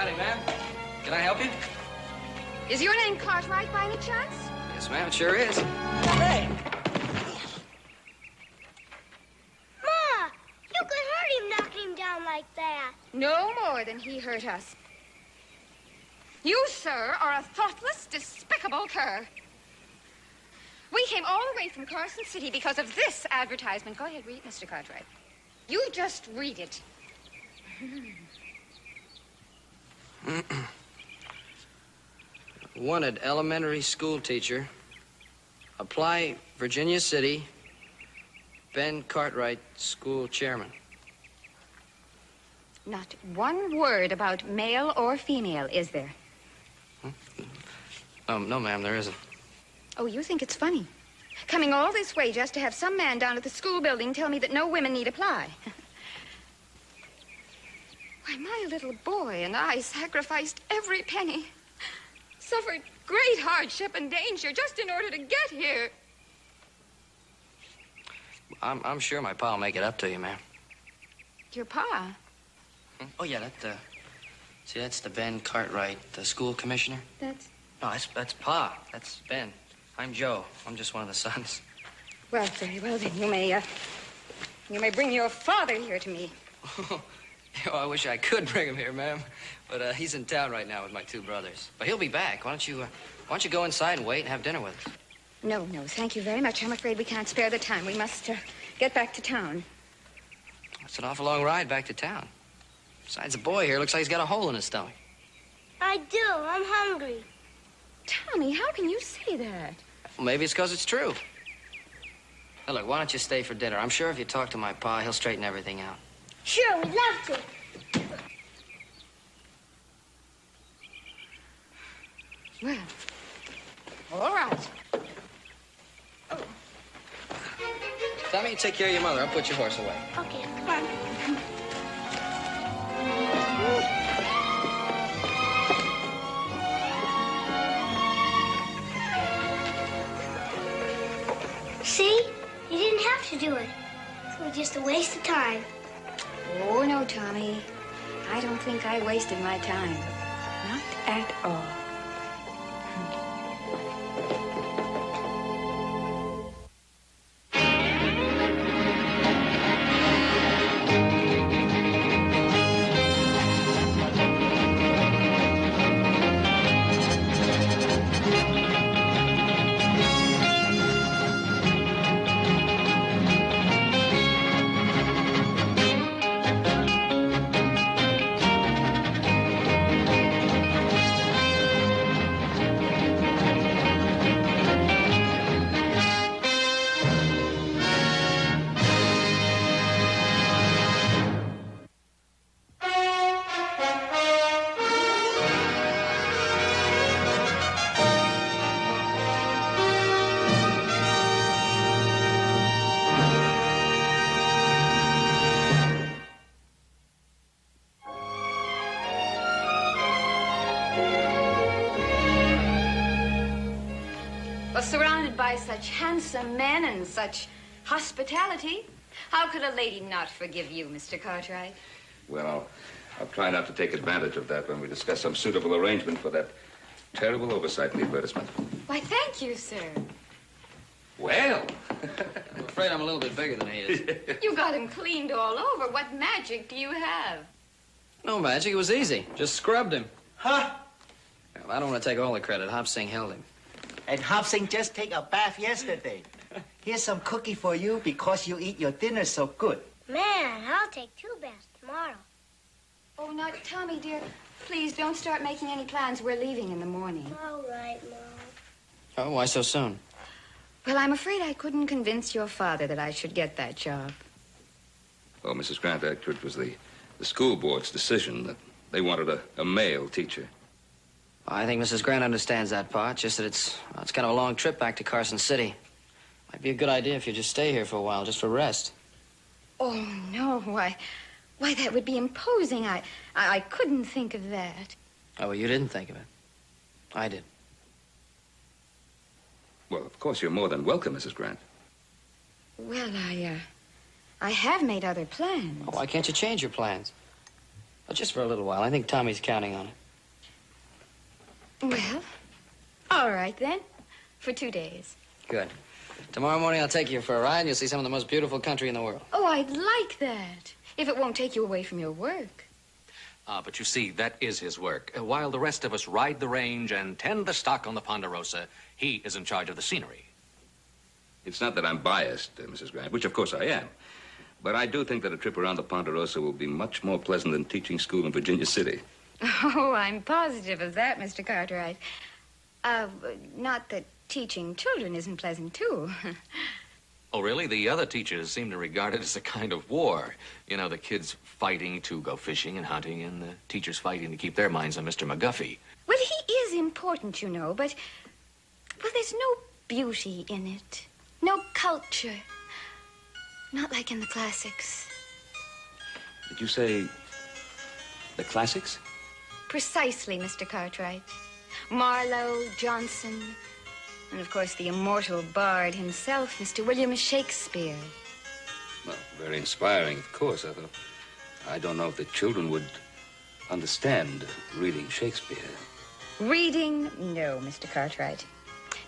Howdy, ma'am. Can I help you? Is your name Cartwright by any chance? Yes, ma'am, it sure is. Hey! Ma, you could hurt him knocking him down like that. No more than he hurt us. You, sir, are a thoughtless, despicable cur. We came all the way from Carson City because of this advertisement. Go ahead, read it, Mr. Cartwright. You just read it. Wanted elementary school teacher. Apply Virginia City. Ben Cartwright, school chairman. Not one word about male or female, is there? No, ma'am, there isn't. Oh, you think it's funny? Coming all this way just to have some man down at the school building tell me that no women need apply. Why, my little boy and I sacrificed every penny. Suffered great hardship and danger just in order to get here. I'm sure my pa will make it up to you, ma'am. Your pa? Oh, yeah, see, that's the Ben Cartwright, the school commissioner. That's... No, that's Pa. That's Ben. I'm Joe. I'm just one of the sons. Well, very well, then. You may bring your father here to me. Oh, I wish I could bring him here, ma'am. But he's in town right now with my two brothers. But he'll be back. Why don't you go inside and wait and have dinner with us? No, thank you very much. I'm afraid we can't spare the time. We must get back to town. That's an awful long ride back to town. Besides, the boy here looks like he's got a hole in his stomach. I do. I'm hungry. Tommy, how can you say that? Well, maybe it's because it's true. Now, look, why don't you stay for dinner? I'm sure if you talk to my pa, he'll straighten everything out. Sure, we'd love to. Well, all right. Oh. Tommy, you take care of your mother. I'll put your horse away. Okay, come on. See? You didn't have to do it. It was just a waste of time. Oh, no, Tommy. I don't think I wasted my time. Not at all. Surrounded by such handsome men and such hospitality, how could a lady not forgive you, Mr. Cartwright? Well, I'll try not to take advantage of that when we discuss some suitable arrangement for that terrible oversight in the advertisement. Why, thank you, sir. Well. I'm afraid I'm a little bit bigger than he is. You got him cleaned all over. What magic do you have? No magic. It was easy. Just scrubbed him. Huh? Well, I don't want to take all the credit. Hop Sing held him. And Hop Sing just take a bath yesterday. Here's some cookie for you because you eat your dinner so good. Man, I'll take 2 baths tomorrow. Oh, now, Tommy, dear, please don't start making any plans. We're leaving in the morning. All right, Mom. Oh, why so soon? Well, I'm afraid I couldn't convince your father that I should get that job. Well, Mrs. Grant, actually, it was the school board's decision that they wanted a male teacher. I think Mrs. Grant understands that part, just that it's kind of a long trip back to Carson City. Might be a good idea if you just stay here for a while, just for rest. Oh, no, why, that would be imposing. I couldn't think of that. Oh, well, you didn't think of it. I did. Well, of course, you're more than welcome, Mrs. Grant. Well, I have made other plans. Oh, why can't you change your plans? Well, just for a little while. I think Tommy's counting on it. Well, all right then. For 2 days. Good. Tomorrow morning I'll take you for a ride and you'll see some of the most beautiful country in the world. Oh, I'd like that. If it won't take you away from your work. But you see, that is his work. While the rest of us ride the range and tend the stock on the Ponderosa, he is in charge of the scenery. It's not that I'm biased, Mrs. Grant, which of course I am. But I do think that a trip around the Ponderosa will be much more pleasant than teaching school in Virginia City. Oh, I'm positive of that, Mr. Cartwright. Not that teaching children isn't pleasant, too. Oh, really? The other teachers seem to regard it as a kind of war. You know, the kids fighting to go fishing and hunting, and the teachers fighting to keep their minds on Mr. McGuffey. Well, he is important, you know, but... Well, there's no beauty in it. No culture. Not like in the classics. Did you say the classics? Precisely, Mr. Cartwright. Marlowe, Johnson, and of course the immortal bard himself, Mr. William Shakespeare. Well, very inspiring, of course. I don't know if the children would understand reading Shakespeare. Reading? No, Mr. Cartwright.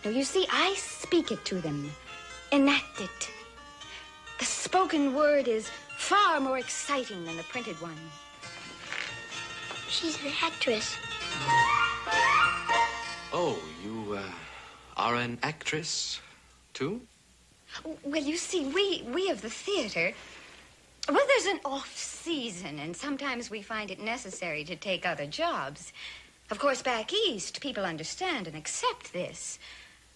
No, you see, I speak it to them, enact it. The spoken word is far more exciting than the printed one. She's an actress. Oh, you, are an actress, too? Well, you see, we of the theater, well, there's an off-season, and sometimes we find it necessary to take other jobs. Of course, back east, people understand and accept this.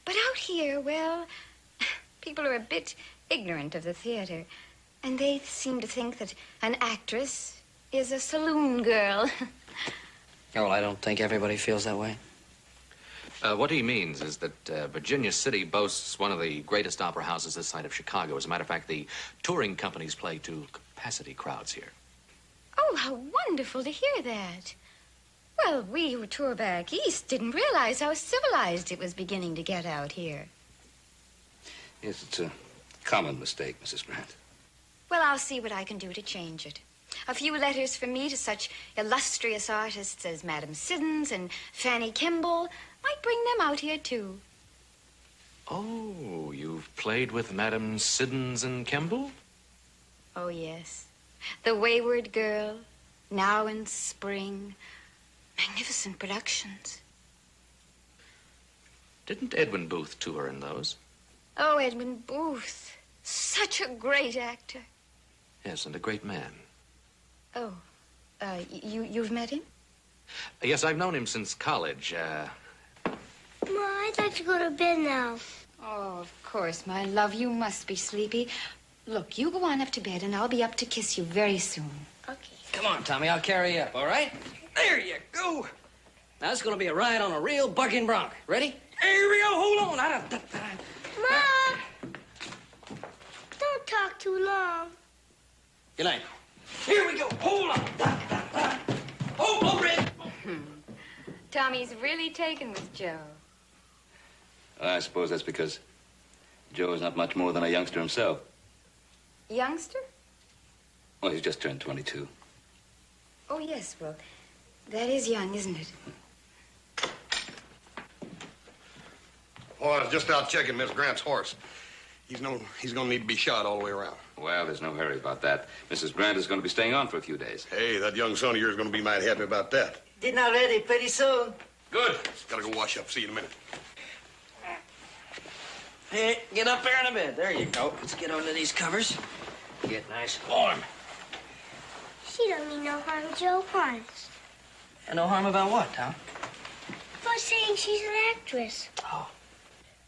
But out here, well, people are a bit ignorant of the theater, and they seem to think that an actress is a saloon girl. Oh, well, I don't think everybody feels that way. What he means is that Virginia City boasts one of the greatest opera houses this side of Chicago. As a matter of fact, the touring companies play to capacity crowds here. Oh, how wonderful to hear that. Well, we who tour back east didn't realize how civilized it was beginning to get out here. Yes, it's a common mistake, Mrs. Grant. Well, I'll see what I can do to change it. A few letters from me to such illustrious artists as Madame Siddons and Fanny Kimball might bring them out here, too. Oh, you've played with Madame Siddons and Kemble? Oh, yes. The Wayward Girl, Now in Spring. Magnificent productions. Didn't Edwin Booth tour in those? Oh, Edwin Booth. Such a great actor. Yes, and a great man. Oh, you've met him? Yes, I've known him since college. Ma, I'd like to go to bed now. Oh, of course, my love. You must be sleepy. Look, you go on up to bed, and I'll be up to kiss you very soon. Okay. Come on, Tommy, I'll carry you up, all right? There you go. Now, it's going to be a ride on a real bucking bronc. Ready? Here we go. Hold on. Mom! Don't talk too long. Good night. Here we go. Hold on. Oh, over it. Tommy's really taken with Joe. I suppose that's because Joe is not much more than a youngster himself. Youngster? Well, he's just turned 22. Oh, yes, well, that is young, isn't it? Oh, I was just out checking Miss Grant's horse. He's going to need to be shot all the way around. Well, there's no hurry about that. Mrs. Grant is going to be staying on for a few days. Hey, that young son of yours is going to be mighty happy about that. Dinner ready pretty soon. Good. Gotta go wash up. See you in a minute. Hey, get up there in a bed. There you go. Let's get under these covers. Get nice and warm. She don't mean no harm, Joe. Honest. And no harm about what, Tom? About saying she's an actress. Oh.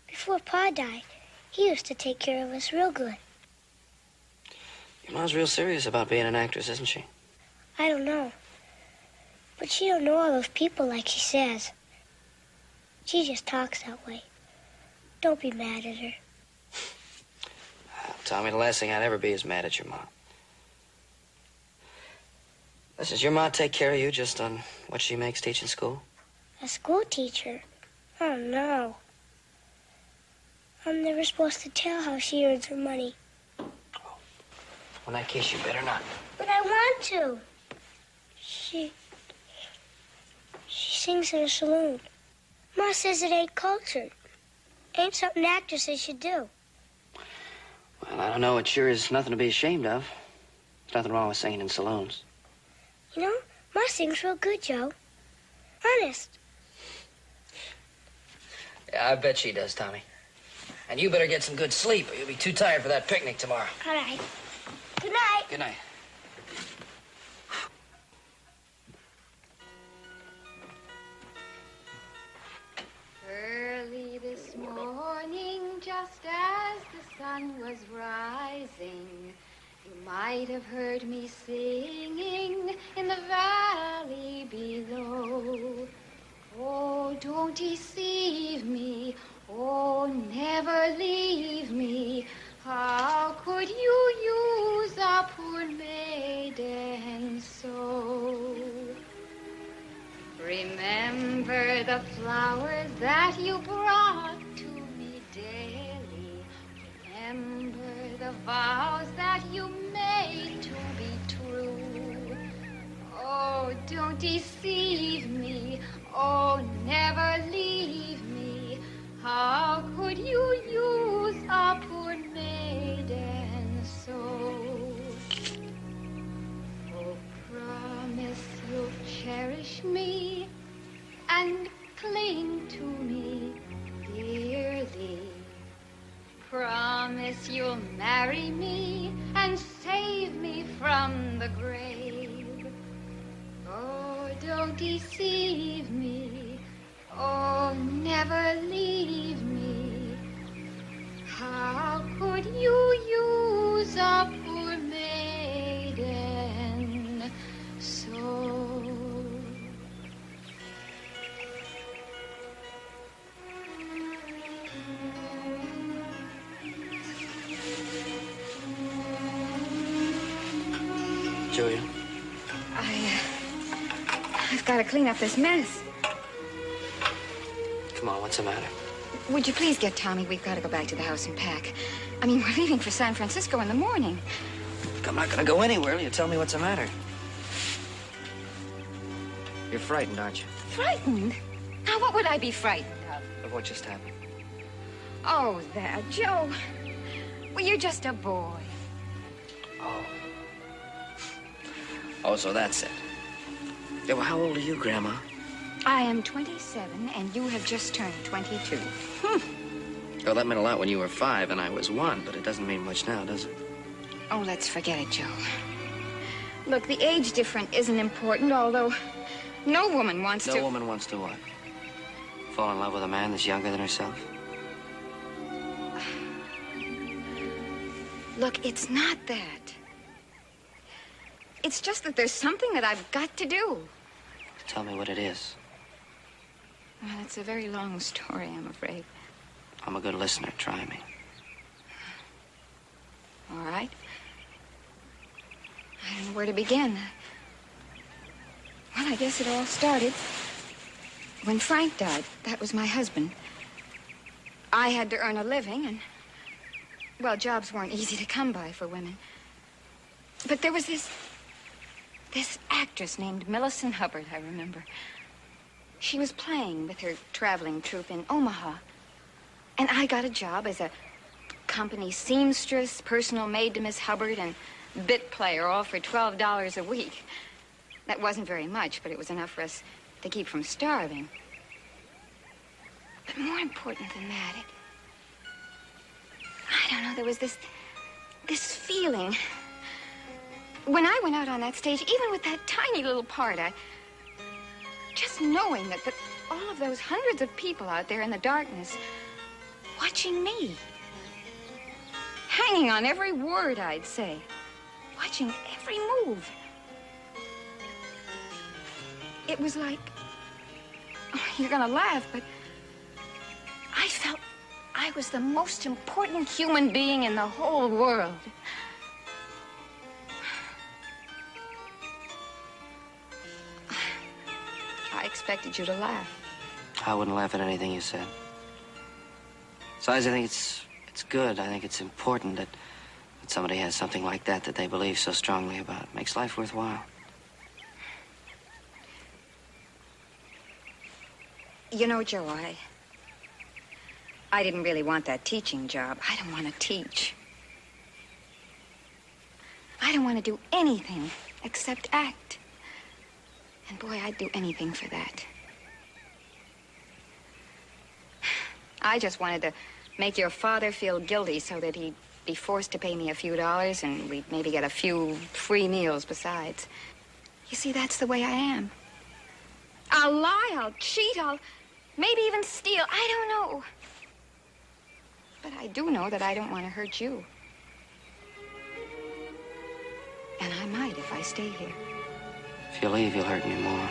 Before Pa died, he used to take care of us real good. Your mom's real serious about being an actress, isn't she? I don't know. But she don't know all those people like she says. She just talks that way. Don't be mad at her. Tommy, the last thing I'd ever be is mad at your mom. Listen, does your mom take care of you just on what she makes teaching school? A school teacher? Oh, no. I'm never supposed to tell how she earns her money. Oh. In that case, you better not. But I want to. Shh. She sings in a saloon. Ma says it ain't cultured. Ain't something actresses should do. Well, I don't know. It sure is nothing to be ashamed of. There's nothing wrong with singing in saloons. You know, Ma sings real good, Joe. Honest. Yeah, I bet she does, Tommy. And you better get some good sleep, or you'll be too tired for that picnic tomorrow. All right. Good night. Good night. Early this morning, just as the sun was rising, you might have heard me singing in the valley below. Oh, don't deceive me. Oh, never leave me. How could you use a poor maiden so? Remember the flowers that you brought to me daily. Remember the vows that you made to be true. Oh, don't deceive me. Oh, never leave me. How could you use a poor maiden so? Oh, promise you'll cherish me and cling to me dearly. Promise you'll marry me and save me from the grave. Oh, don't deceive me. Oh, never leave me. How could you use a poor maiden so? Julia? I've got to clean up this mess. Come on, what's the matter? Would you please get Tommy? We've got to go back to the house and pack. I mean, we're leaving for San Francisco in the morning. Look, I'm not gonna go anywhere. You tell me what's the matter. You're frightened, aren't you? Frightened? Now, what would I be frightened of? Of what just happened? Oh, that, Joe. Well, you're just a boy. Oh. Oh, so that's it. Yeah, well, how old are you, Grandma? I am 27, and you have just turned 22. Well, that meant a lot when you were 5 and I was 1, but it doesn't mean much now, does it? Oh, let's forget it, Joe. Look, the age difference isn't important, although no woman wants to... No woman wants to what? Fall in love with a man that's younger than herself? Look, it's not that. It's just that there's something that I've got to do. Tell me what it is. Well, it's a very long story, I'm afraid. I'm a good listener. Try me. All right. I don't know where to begin. Well, I guess it all started when Frank died. That was my husband. I had to earn a living, and, well, jobs weren't easy to come by for women. But there was this actress named Millicent Hubbard, I remember. She was playing with her traveling troupe in Omaha. And I got a job as a company seamstress, personal maid to Miss Hubbard, and bit player, all for $12 a week. That wasn't very much, but it was enough for us to keep from starving. But more important than that, I don't know, there was this feeling. When I went out on that stage, even with that tiny little part, just knowing that all of those hundreds of people out there in the darkness watching me, hanging on every word I'd say, watching every move. It was like, oh, you're gonna laugh, but I felt I was the most important human being in the whole world. I expected you to laugh. I wouldn't laugh at anything you said. Besides, I think it's good. I think it's important that somebody has something like that they believe so strongly about. It makes life worthwhile. You know, Joe, I didn't really want that teaching job. I don't want to teach. I don't want to do anything except act. And boy, I'd do anything for that. I just wanted to make your father feel guilty so that he'd be forced to pay me a few dollars and we'd maybe get a few free meals besides. You see, that's the way I am. I'll lie, I'll cheat, I'll maybe even steal. I don't know. But I do know that I don't want to hurt you. And I might if I stay here. If you leave, you'll hurt me more.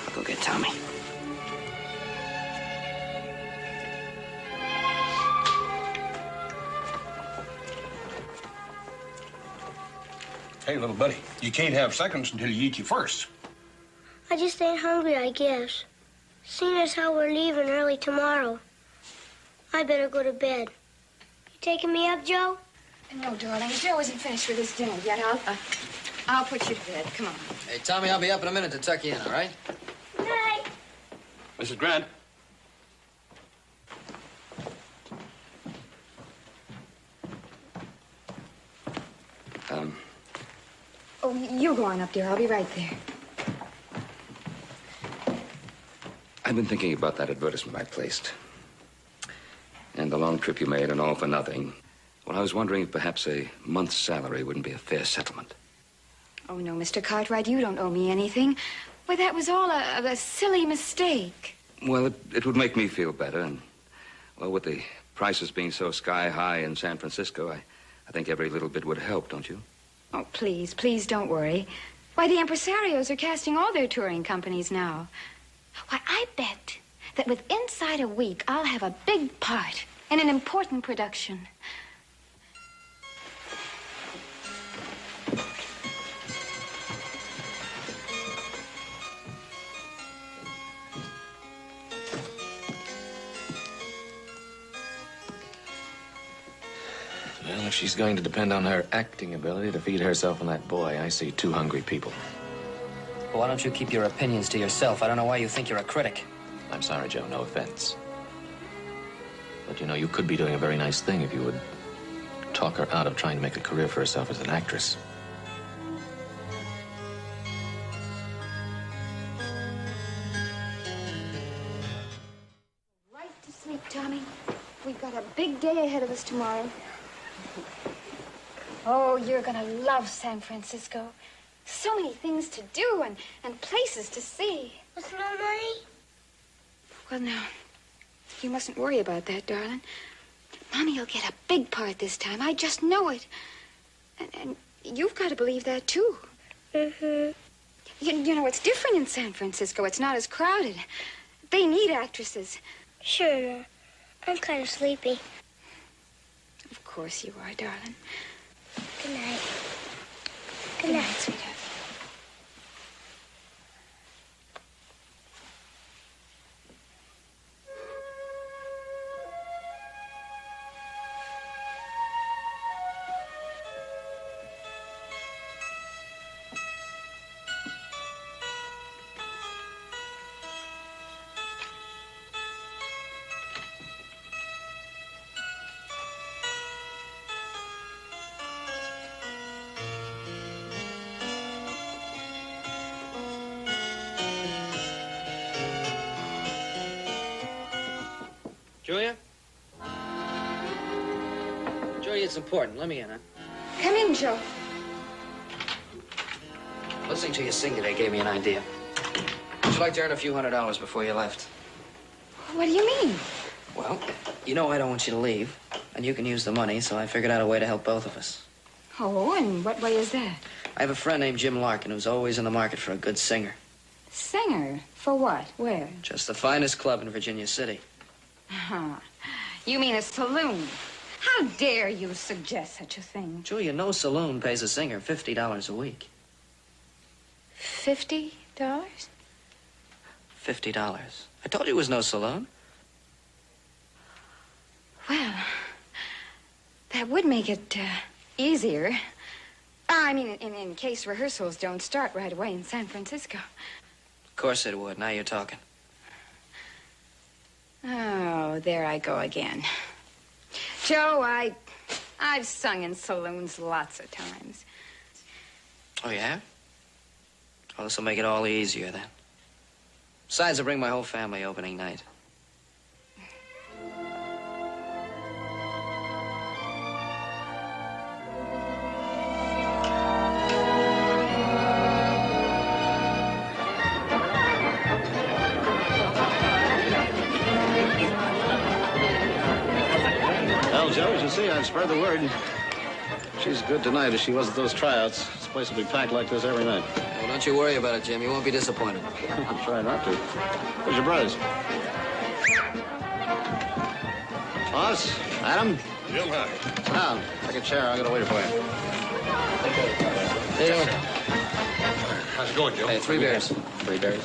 I'll go get Tommy. Hey, little buddy, you can't have seconds until you eat your first. I just ain't hungry, I guess. Seeing as how we're leaving early tomorrow, I better go to bed. You taking me up, Joe? No, darling, Joe isn't finished with his dinner yet. I'll put you to bed. Come on. Hey, Tommy, I'll be up in a minute to tuck you in, all right? Night. Mrs. Grant. Oh, you go on up, dear. I'll be right there. I've been thinking about that advertisement I placed. And the long trip you made and all for nothing. Well, I was wondering if perhaps a month's salary wouldn't be a fair settlement. Oh, no, Mr. Cartwright, you don't owe me anything. Why, that was all a silly mistake. Well, it would make me feel better. And, well, with the prices being so sky high in San Francisco, I think every little bit would help, don't you? Oh, please, please don't worry. Why, the impresarios are casting all their touring companies now. Why, I bet that within inside a week, I'll have a big part in an important production. Well, if she's going to depend on her acting ability to feed herself and that boy, I see two hungry people. Well, why don't you keep your opinions to yourself? I don't know why you think you're a critic. I'm sorry, Joe, no offense. But, you know, you could be doing a very nice thing if you would talk her out of trying to make a career for herself as an actress. Right to sleep, Tommy. We've got a big day ahead of us tomorrow. Oh, you're gonna love San Francisco. So many things to do and places to see. With no money? Well, now, you mustn't worry about that, darling. Mommy'll get a big part this time. I just know it. And you've got to believe that, too. Mm-hmm. You know, it's different in San Francisco. It's not as crowded. They need actresses. Sure, no. I'm kind of sleepy. Of course you are, darling. Good night. Good night, sweetheart. Julia? Julia, it's important. Let me in, huh? Come in, Joe. Listening to you sing today gave me an idea. Would you like to earn a few $100s before you left? What do you mean? Well, you know I don't want you to leave, and you can use the money, so I figured out a way to help both of us. Oh, and what way is that? I have a friend named Jim Larkin who's always in the market for a good singer. Singer? For what? Where? Just the finest club in Virginia City. You mean a saloon? How dare you suggest such a thing? Julia, no saloon pays a singer $50 a week. $50? $50. I told you it was no saloon. Well, that would make it easier. I mean, in case rehearsals don't start right away in San Francisco. course it would. Now you're talking. Oh, there I go again. Joe, I've sung in saloons lots of times. Oh, you have? Well, this will make it all easier then. Besides, I'll bring my whole family opening night. Well, Joe, as you see, I've spread the word. She's good tonight as she was at those tryouts. This place will be packed like this every night. Well, don't you worry about it, Jim. You won't be disappointed. I'll try not to. Where's your brothers? Boss? Adam? Jim, hi. Sit down. Take a chair. I'll get a waiter for you. How you doing? How's it going, Joe? Hey, 3 beers. 3 beers.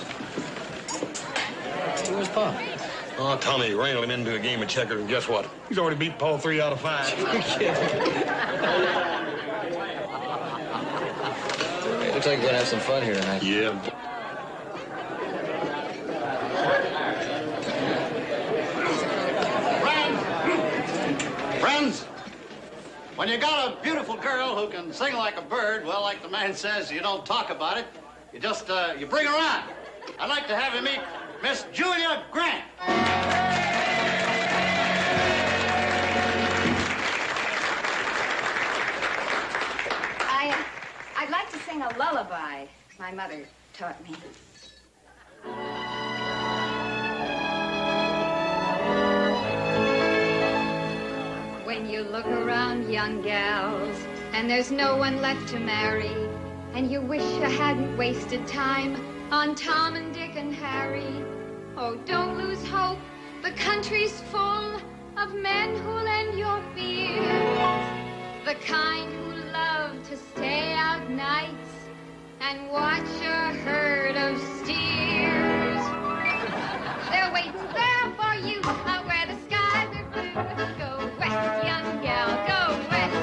Where's Pa? Oh, Tommy ran him into a game of checkers, and guess what? He's already beat Paul 3 out of 5. Hey, looks like we're gonna have some fun here tonight. Yeah. Friends, when you got a beautiful girl who can sing like a bird, well, like the man says, you don't talk about it. You just, you bring her on. I'd like to have you meet Miss Julia Grant. I'd like to sing a lullaby my mother taught me. When you look around, young gals, and there's no one left to marry, and you wish you hadn't wasted time on Tom and Dick and Harry. Oh, don't lose hope. The country's full of men who'll end your fears. The kind who love to stay out nights and watch a herd of steers. They're waiting there for you out where the skies are blue. Go west, young gal, go west.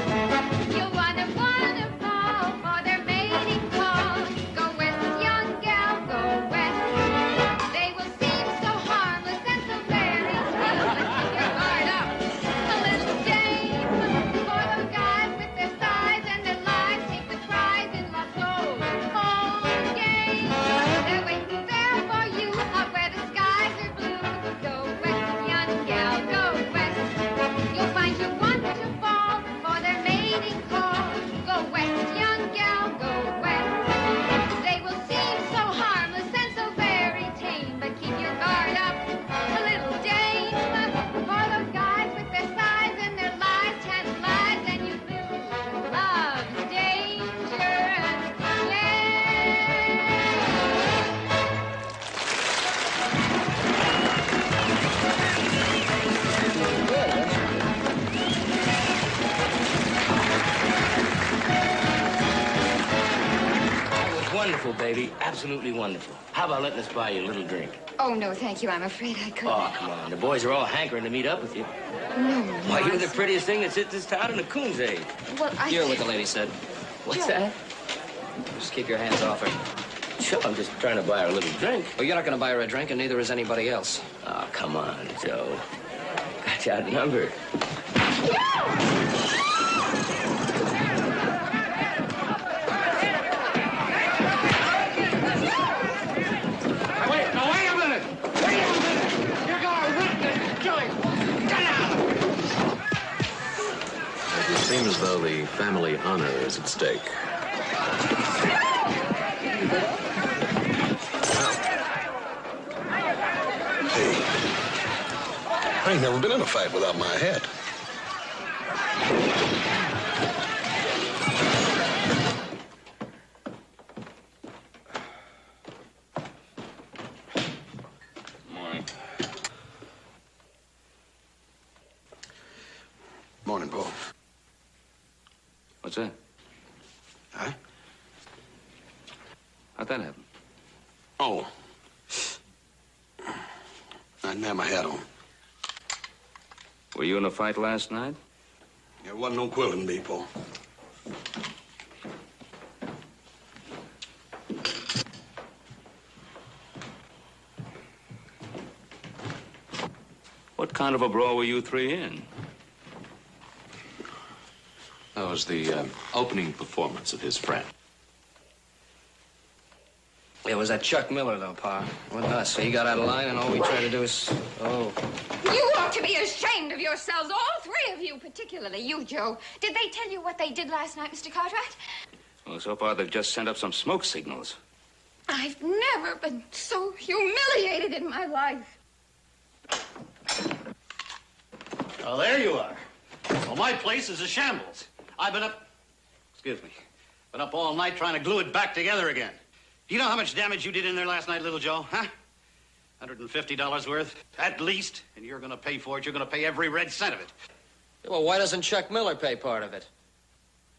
You'll fall for their mating call. Go west, young gal, go west. They will seem so harmless and so very tame, but keep your guard up, a little dame. For those guys with their size and their lives take the prize in love's whole game. They're waiting there for you out where the skies are blue. Go west, young gal, go west. You'll find you want to fall for their mating call. Go west, young gal, go west. They will seem so harmless and so very tame, but keep your guard up, a little dame. For those guys with their size and their lives tantalize, and you lose love's dangerous Wonderful, baby. Absolutely wonderful. How about letting us buy you a little drink? Oh, no, thank you. I'm afraid I couldn't. Oh, come on. The boys are all hankering to meet up with you. No, Why, you're the Mars. prettiest thing that's hit this town in a coon's age. Well, I... You're what the lady said. What's that? Just keep your hands off her. Sure, I'm just trying to buy her a little drink. Well, you're not gonna buy her a drink, and neither is anybody else. Oh, come on, Joe. Got you outnumbered. It seems as though the family honor is at stake. Hey, I ain't never been in a fight without my hat. Morning. Morning, Paul. What's that? Huh? How'd that happen? Oh. I didn't have my hat on. Were you in a fight last night? There wasn't no quilting bee, Paul. kind of a brawl were you three in? That was the opening performance of his friend. It was that Chuck Miller, though, Pa. It wasn't us. So he got out of line, and all we tried to do is... Oh. You ought to be ashamed of yourselves, all three of you, particularly you, Joe. Did they tell you what they did last night, Mr. Cartwright? Well, so far they've just sent up some smoke signals. I've never been so humiliated in my life. Oh, there you are. Well, my place is a shambles. I've been up... Excuse me. Been up all night trying to glue it back together again. Do you know how much damage you did in there last night, little Joe, huh? $150 worth, at least. And you're going to pay for it. You're going to pay every red cent of it. Well, why doesn't Chuck Miller pay part of it?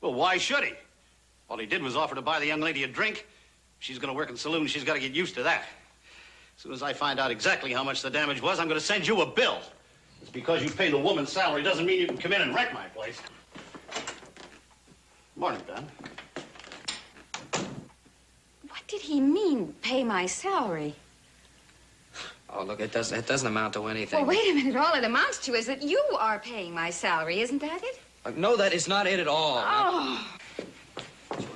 Well, why should he? All he did was offer to buy the young lady a drink. She's going to work in saloons. She's got to get used to that. As soon as I find out exactly how much the damage was, I'm going to send you a bill. It's because you pay the woman's salary doesn't mean you can come in and wreck my place. Morning, Don. What did he mean, pay my salary? Oh, look, it doesn't amount to anything. Well, wait a minute. All it amounts to is that you are paying my salary. Isn't that it? No, that is not it at all. Oh.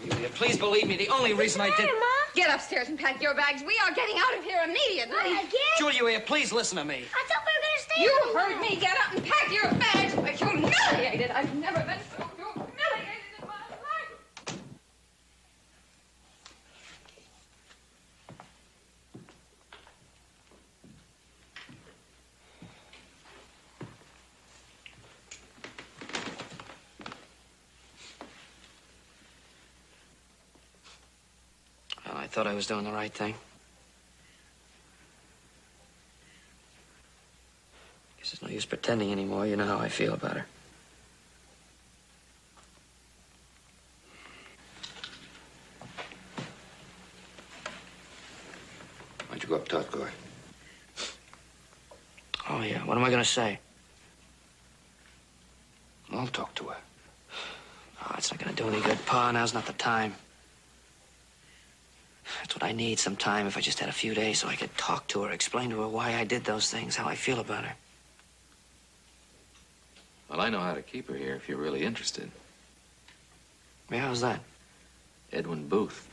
Julia, please believe me, the only reason I did... Ma? Get upstairs and pack your bags. We are getting out of here immediately. Again? Julia, please listen to me. I thought we were going to stay. You heard me. Get up and pack your bags. I'm humiliated. I've never been so humiliated in my life. Well, I thought I was doing the right thing. Guess there's no use pretending anymore. You know how I feel about her. Why don't you go up, talk to her? Oh, yeah. What am I going to say? I'll talk to her. Oh, it's not going to do any good, Pa. Now's not the time. That's what I need, some time, if I just had a few days so I could talk to her, explain to her why I did those things, how I feel about her. Well, I know how to keep her here if you're really interested. Yeah, how's that? Edwin Booth.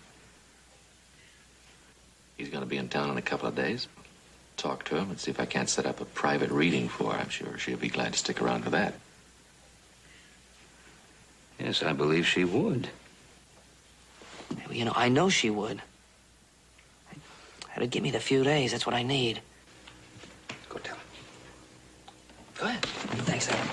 He's going to be in town in a couple of days. Talk to him and see if I can't set up a private reading for her. I'm sure she'll be glad to stick around for that. Yes, I believe she would. Well, you know, I know she would. That'd give me the few days. That's what I need. Go tell her. Go ahead. Thanks, Adam.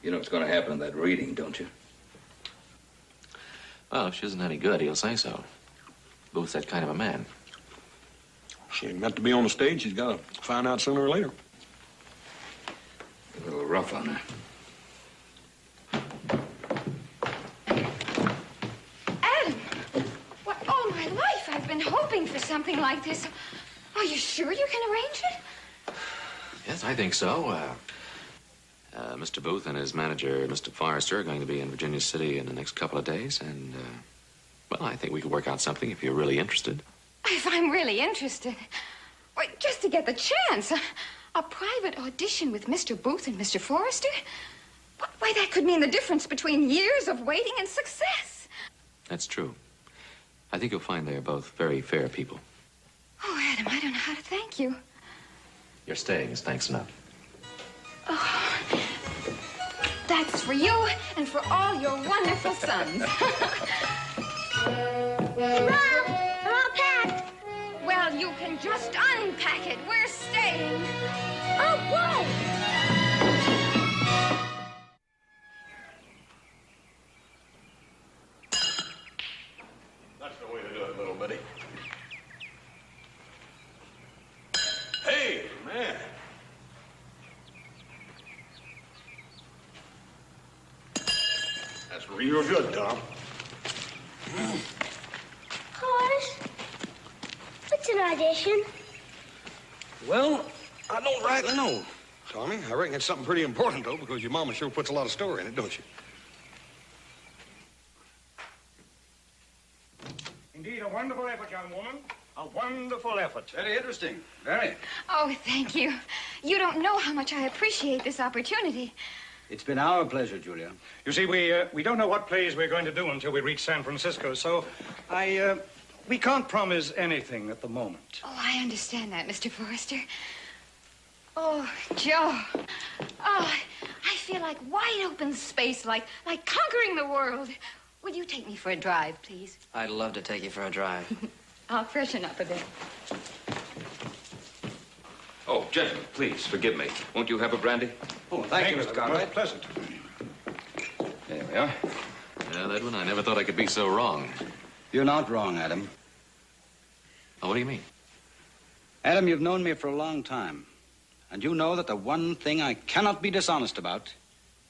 You know what's going to happen in that reading, don't you? Well, if she isn't any good, he'll say so. Booth's that kind of a man. She ain't meant to be on the stage. She's got to find out sooner or later. A little rough on her. Adam, what, all my life I've been hoping for something like this. Are you sure you can arrange it? Yes, I think so. Mr. Booth and his manager, Mr. Forrester, are going to be in Virginia City in the next couple of days, and, well, I think we could work out something if you're really interested. If I'm really interested. Why, just to get the chance. A private audition with Mr. Booth and Mr. Forrester? Why, that could mean the difference between years of waiting and success. That's true. I think you'll find they're both very fair people. Oh, Adam, I don't know how to thank you. Your staying is thanks enough. Oh, that's for you and for all your wonderful sons. Mom, I'm all packed. Well, you can just unpack it. We're staying. Oh, boy. That's the way to do it, little buddy. Hey, man. That's real good, Tom. Horace, what's an audition? Well, I don't rightly know, Tommy. I reckon it's something pretty important, though, because your mama sure puts a lot of story in it, don't you? Indeed, a wonderful effort, young woman. A wonderful effort. Very interesting. Very. Oh, thank you. You don't know how much I appreciate this opportunity. It's been our pleasure, Julia. You see, we don't know what plays we're going to do until we reach San Francisco, so we can't promise anything at the moment. Oh, I understand that, Mr. Forrester. Oh, Joe. Oh, I feel like wide open space, like conquering the world. Will you take me for a drive, please? I'd love to take you for a drive. I'll freshen up a bit. Oh, gentlemen, please, forgive me. Won't you have a brandy? Oh, thank you, Mr. Cartwright. Pleasant. There we are. Well, Edwin, I never thought I could be so wrong. You're not wrong, Adam. Oh, what do you mean? Adam, you've known me for a long time. And you know that the one thing I cannot be dishonest about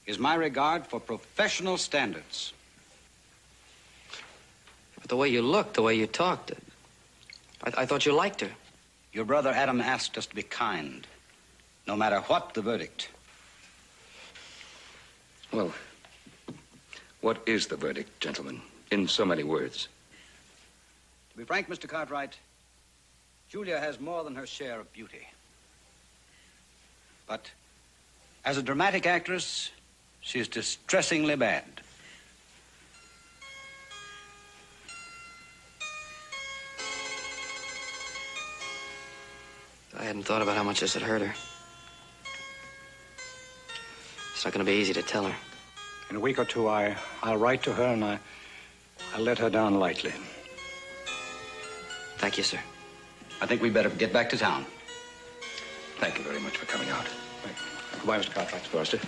is my regard for professional standards. But the way you looked, the way you talked, I thought you liked her. Your brother Adam asked us to be kind, no matter what the verdict. Well, what is the verdict, gentlemen? In so many words. To be frank, Mr. Cartwright, Julia has more than her share of beauty. But as a dramatic actress, she's distressingly bad. I hadn't thought about how much this had hurt her. It's not going to be easy to tell her. In a week or two, I'll write to her, and I'll let her down lightly. Thank you, sir. I think we better get back to town. Thank you very much for coming out. Goodbye, Mr. Cartwright. Forrester.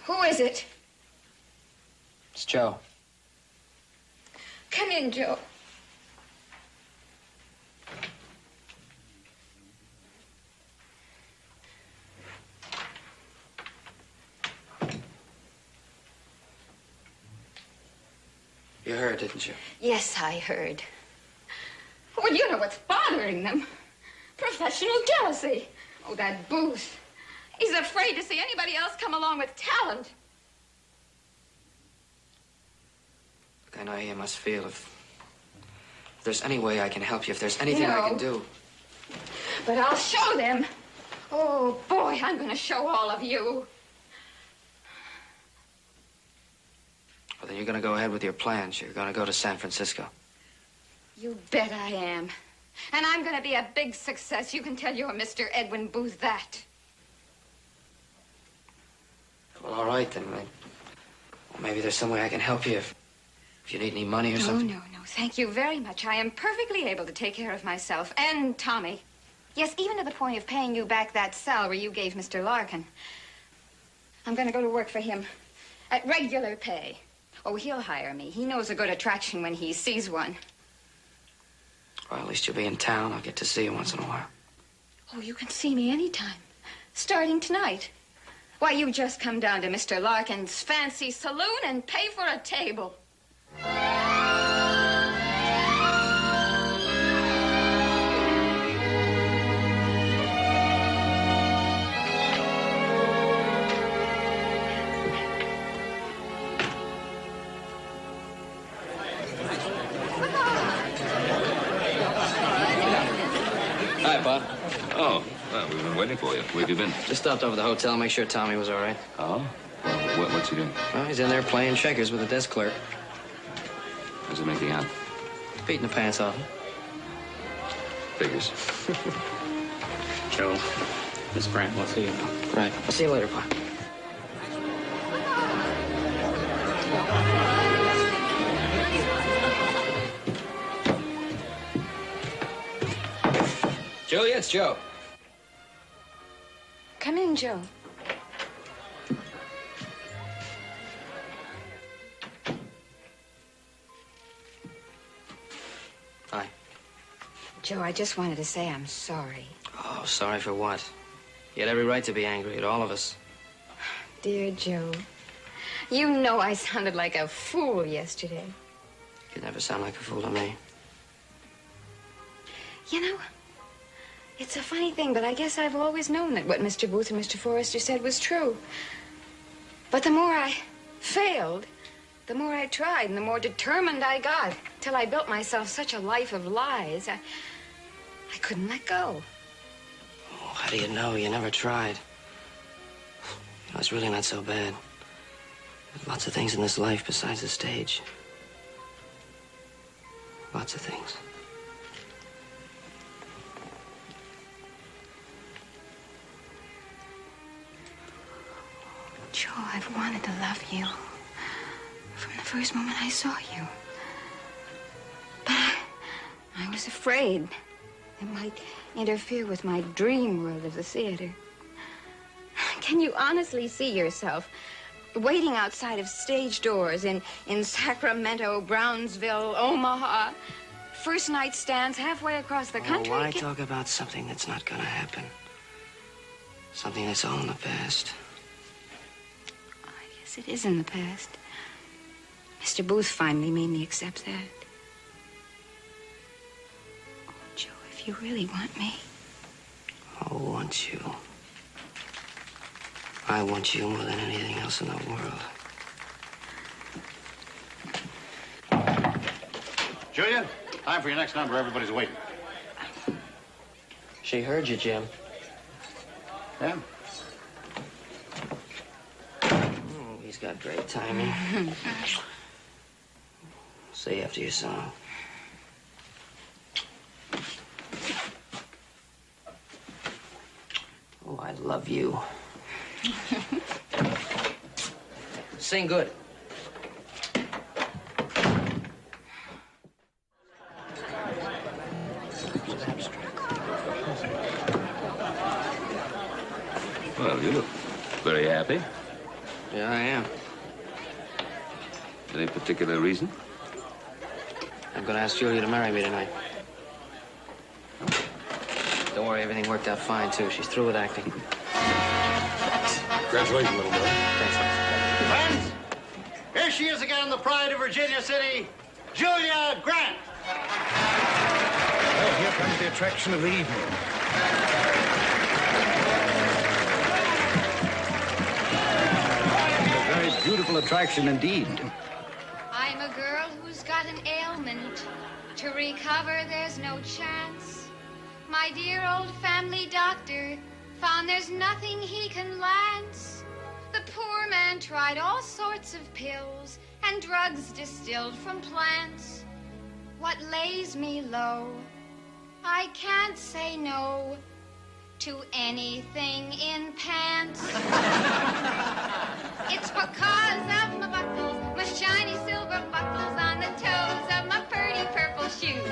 Who is it? It's Joe. Come in, Joe. You heard, didn't you? Yes, I heard. Well, you know what's bothering them. Professional jealousy. Oh, that Booth. He's afraid to see anybody else come along with talent. Look, I know how you must feel. If there's any way I can help you, if there's anything I can do. But I'll show them. Oh, boy, I'm going to show all of you. Well, then you're going to go ahead with your plans. You're going to go to San Francisco. You bet I am. And I'm going to be a big success. You can tell your Mr. Edwin Booth that. Well, all right, then. Well, maybe there's some way I can help you if you need any money or something. No. Thank you very much. I am perfectly able to take care of myself and Tommy. Yes, even to the point of paying you back that salary you gave Mr. Larkin. I'm going to go to work for him at regular pay. Oh, he'll hire me. He knows a good attraction when he sees one. Well, at least you'll be in town. I'll get to see you once in a while. Oh, you can see me anytime. Starting tonight. Why, you just come down to Mr. Larkin's fancy saloon and pay for a table. Hi, Bob. Oh, well, we've been waiting for you. Where have you been? Just stopped over the hotel, make sure Tommy was all right. Oh? Well, what's he doing? Well, he's in there playing checkers with the desk clerk. How's he making out? Beating the pants off him. Figures. Joe, Miss Grant, we'll see you now. Right. I'll see you later, Bob. Julia, it's Joe. Come in, Joe. Hi. Joe, I just wanted to say I'm sorry. Oh, sorry for what? You had every right to be angry at all of us. Dear Joe, you know I sounded like a fool yesterday. You never sound like a fool to me. You know, It's a funny thing, but I guess I've always known that what Mr. Booth and Mr. Forrester said was true. But the more I failed, the more I tried, and the more determined I got, till I built myself such a life of lies, I couldn't let go. Oh, how do you know? You never tried. You know, it's really not so bad. There's lots of things in this life besides the stage. Lots of things. Joe, I've wanted to love you from the first moment I saw you. But I was afraid it might interfere with my dream world of the theater. Can you honestly see yourself waiting outside of stage doors in Sacramento, Brownsville, Omaha, first night stands halfway across the country? Why talk about something that's not gonna happen? Something that's all in the past. I guess it is in the past. Mr. Booth finally made me accept that. Oh, Joe, if you really want me. I want you. I want you more than anything else in the world. Julia, time for your next number. Everybody's waiting. She heard you, Jim. Yeah? Oh, he's got great timing. See you after your song. Oh, I love you. Sing good. Well, you look very happy. Yeah, I am. Any particular reason? I'm gonna ask Julia to marry me tonight. Don't worry, everything worked out fine, too. She's through with acting. Congratulations, little brother. Thanks. Friends, here she is again, the pride of Virginia City, Julia Grant. Well, here comes the attraction of the evening. A very beautiful attraction indeed. I'm a girl who's got an ailment. To recover, there's no chance. My dear old family doctor found there's nothing he can lance. The poor man tried all sorts of pills and drugs distilled from plants. What lays me low? I can't say no to anything in pants. It's because of my buckles, my shiny silver buckles on the toes of my pretty purple shoes.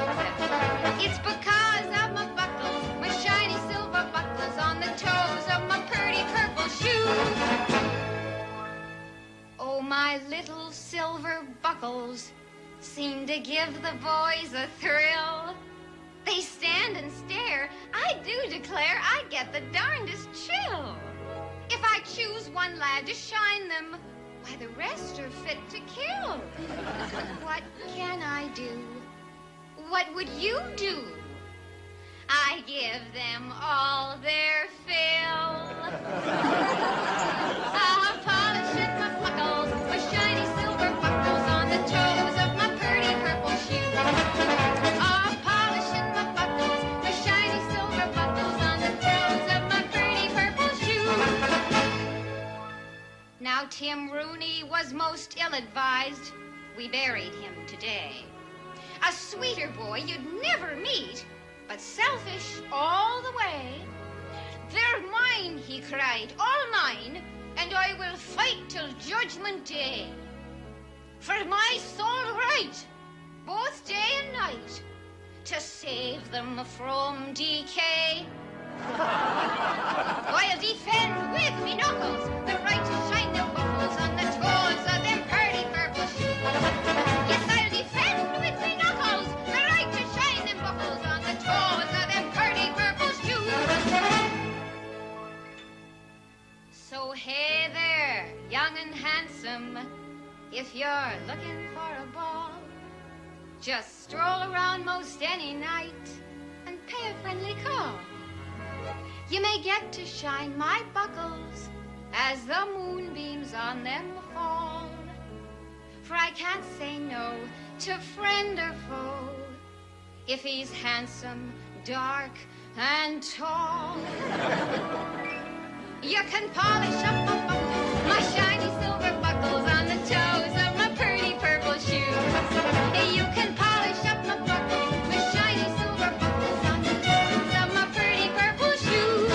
It's because of my buckles, my shiny silver buckles on the toes of my pretty purple shoes. Oh, my little silver buckles seem to give the boys a thrill. They stand and stare. I do declare I get the darndest chill. If I choose one lad to shine them, why, the rest are fit to kill. What can I do? What would you do? I give them all their fill. I'll polish my buckles, my shiny silver buckles on the toes of my pretty purple shoes. I'll polish my buckles, my shiny silver buckles on the toes of my pretty purple shoes. Now Tim Rooney was most ill-advised. We buried him today. A sweeter boy you'd never meet, but selfish all the way. They're mine, he cried, all mine, and I will fight till Judgment Day. For my sole right, both day and night, to save them from decay. I'll defend with me knuckles the right to shine them buckles on the toes of them pretty purple shoes. Yes, I'll defend with me knuckles the right to shine them buckles on the toes of them pretty purple shoes. So hey there, young and handsome, if you're looking for a ball, just stroll around most any night and pay a friendly call. You may get to shine my buckles as the moonbeams on them fall. For I can't say no to friend or foe if he's handsome, dark, and tall. You can polish up my buckles, my shiny silver buckles on the toes of my pretty purple shoes. You can polish up my buckles, my shiny silver buckles on the toes of my pretty purple shoes.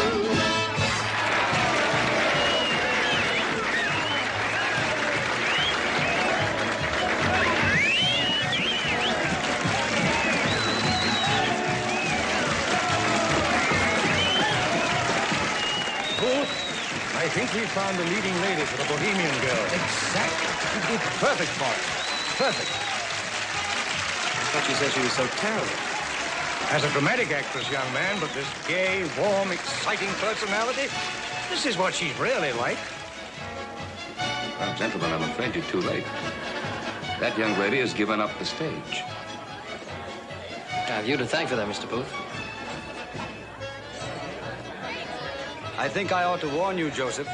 I think we found the leading lady for the Bohemian Girl. Exactly. You'd be perfect for it. Perfect. I thought you said she was so terrible. As a dramatic actress, young man, but this gay, warm, exciting personality, this is what she's really like. Well, gentlemen, I'm afraid you're too late. That young lady has given up the stage. I have you to thank for that, Mr. Booth. I think I ought to warn you, Joseph.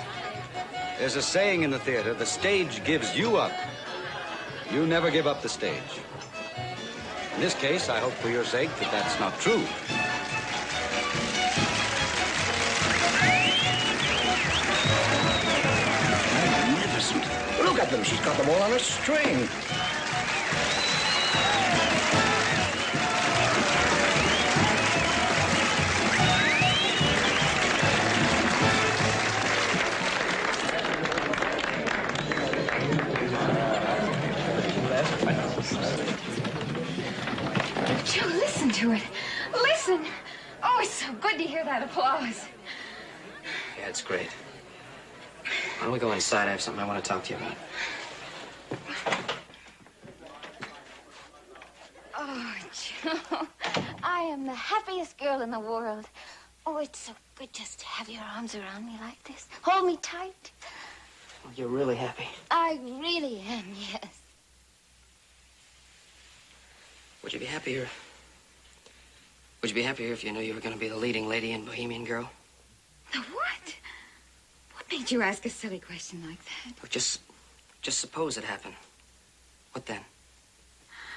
There's a saying in the theater, the stage gives you up. You never give up the stage. In this case, I hope for your sake that that's not true. Magnificent. Look at them. She's got them all on a string. Joe, listen to it. Listen. Oh, it's so good to hear that applause. Yeah, it's great. Why don't we go inside? I have something I want to talk to you about. Oh, Joe, I am the happiest girl in the world. Oh, it's so good just to have your arms around me like this. Hold me tight. Well, you're really happy. I really am, yes. Would you be happier? Would you be happier if you knew you were going to be the leading lady in Bohemian Girl? The what? What made you ask a silly question like that? Well, just suppose it happened. What then?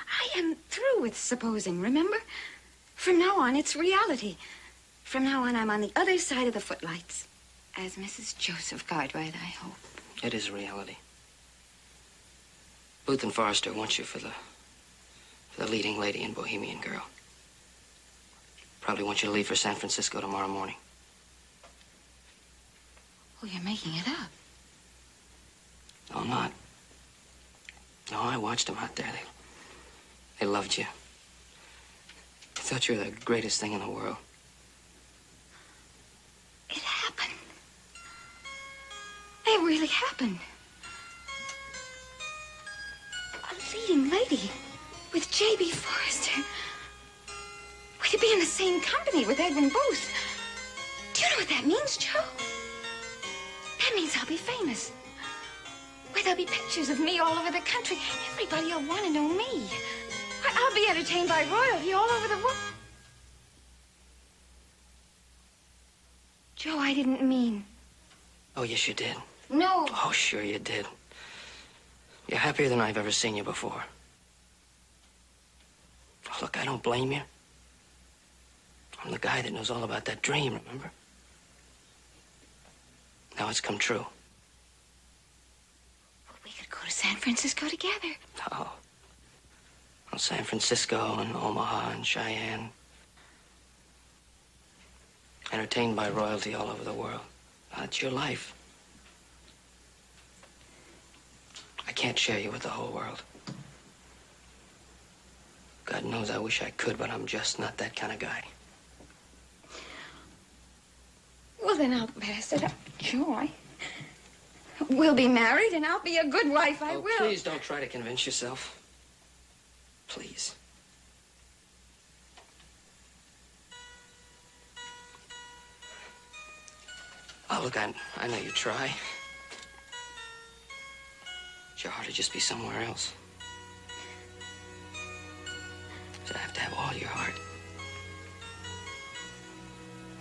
I am through with supposing, remember? From now on, it's reality. From now on, I'm on the other side of the footlights. As Mrs. Joseph Cartwright, I hope. It is reality. Booth and Forrester want you for the leading lady in Bohemian Girl. Probably want you to leave for San Francisco tomorrow morning. Oh, you're making it up. No, I'm not. No, I watched them out there. They loved you. They thought you were the greatest thing in the world. It happened. It really happened. A leading lady with J.B. Forrester. We're to be in the same company with Edwin Booth. Do you know what that means, Joe? That means I'll be famous. Why, there'll be pictures of me all over the country. Everybody will want to know me. Why, I'll be entertained by royalty all over the world. Joe, I didn't mean. Oh, yes, you did. No. Oh, sure you did. You're happier than I've ever seen you before. Oh, look, I don't blame you. I'm the guy that knows all about that dream, remember? Now it's come true. Well, we could go to San Francisco together. Oh. Well, San Francisco and Omaha and Cheyenne. Entertained by royalty all over the world. That's your life. I can't share you with the whole world. God knows I wish I could, but I'm just not that kind of guy. Well, then I'll pass it up, Joe. We'll be married, and I'll be a good wife. I will. Please don't try to convince yourself. Please. Oh, look, I know you try. But your heart would just be somewhere else. So I have to have all your heart.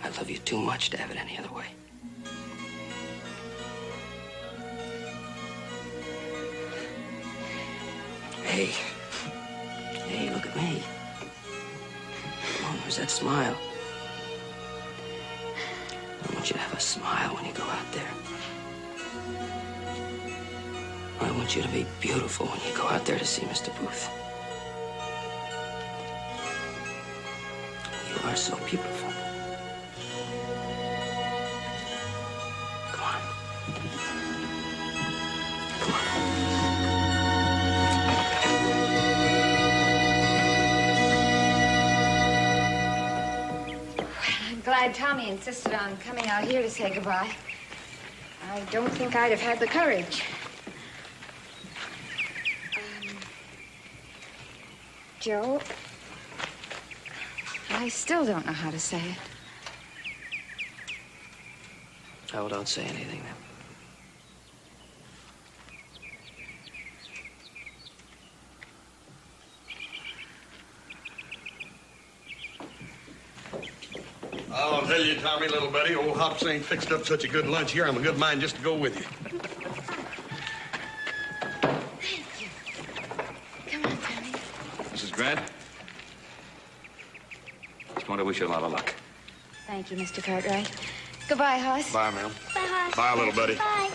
I love you too much to have it any other way. Hey. Hey, look at me. Come on, where's that smile? I want you to have a smile when you go out there. I want you to be beautiful when you go out there to see Mr. Booth. You are so beautiful. Come on. Come on. I'm glad Tommy insisted on coming out here to say goodbye. I don't think I'd have had the courage. Joe, I still don't know how to say it. Oh, don't say anything then. I'll tell you, Tommy, little buddy, old Hops ain't fixed up such a good lunch here. I'm a good mind just to go with you. Mrs. Grant? Just want to wish you a lot of luck. Thank you, Mr. Cartwright. Goodbye, Hoss. Bye, ma'am. Bye, Hoss. Bye, little buddy. Bye.